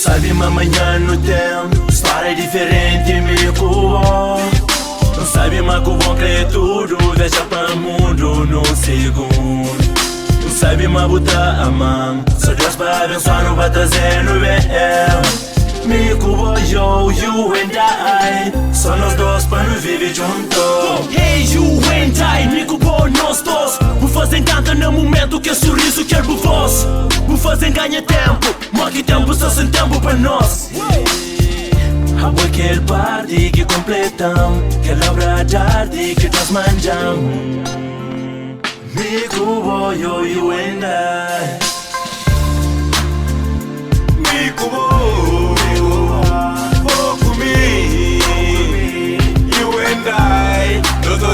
sabe, amanhã não tem história diferente, amigo. Não sabe, mas que vão crer tudo, deixa para o mundo num segundo. Não sabe, mas botar a mão, só Deus para abençoar, não vai trazer no bem. Amigo, yo, you and I, só nós dois para nos viver juntos. Hey, you and I, amigo, nós dois. Vou fazer canta no momento que sorriso quer por voz. Vou fazer ganhar tempo, mas que tempo só sem tempo para nós. Abo aquele party que completam, aquela obra de arte que nós manjamos. Amigo, yo, you and I. Amigo,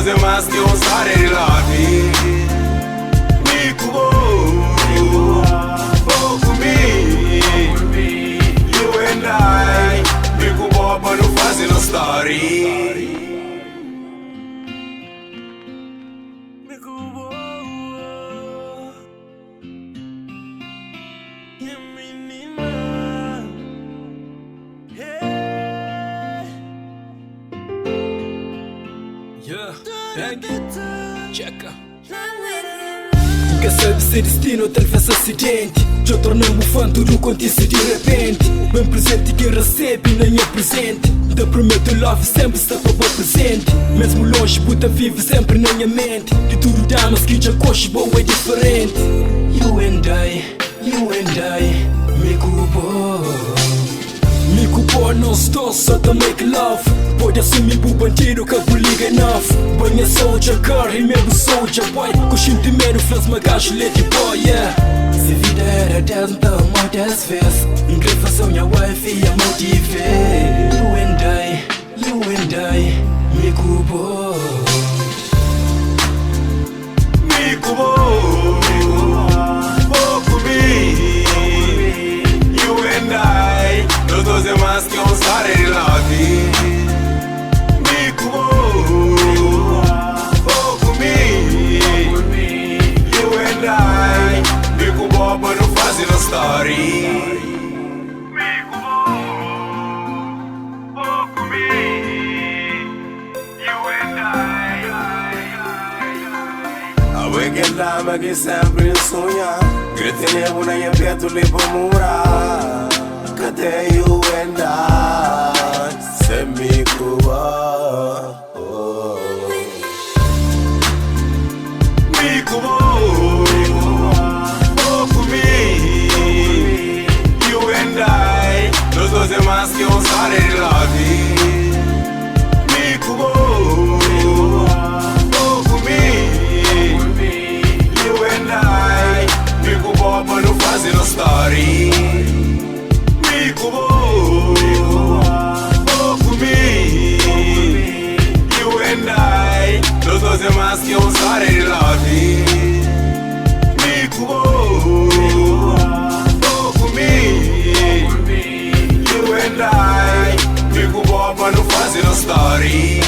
é mais que usar ele lá Mico, vou comigo You and I Mico, boba, não fazem no story Mico, minha menina Checa. Nunca sabe se é destino ou talvez acidente. Já tornamos fã, tudo acontece de repente. Bem presente quem recebe nem é presente. Te prometo love sempre está para bom presente. Mesmo longe, puta vive sempre na minha mente. De tudo dá, mas que já coxe boa é diferente. You and I, me culpo. Me culpo, nós dois só te make love. Pode assumir o bandido que a liga enough. Banha soldier car e mesmo soldier boy. Com sentimento faz uma gajo lady boy, yeah. Se vida era 10, então mais 10 vezes. Incrível sou minha wife e a motive. You and I, me culpo. Me culpo, vou comigo. You and I, nós dois é mais que usar ele lá story. Mico, vou comigo. You and I. A weekend dama que sempre sonha. Gritei uma e perto lhe vou morar. Cadê you and I? Se mico, Mico, é mais que usar ele lá Mico, vou comigo You and I Mico, boba, não fazem no story Mico, vou comigo You and I Nós dois é mais que usar ele lá Mico, vou comigo You and I, Mico, boba, não fazem no story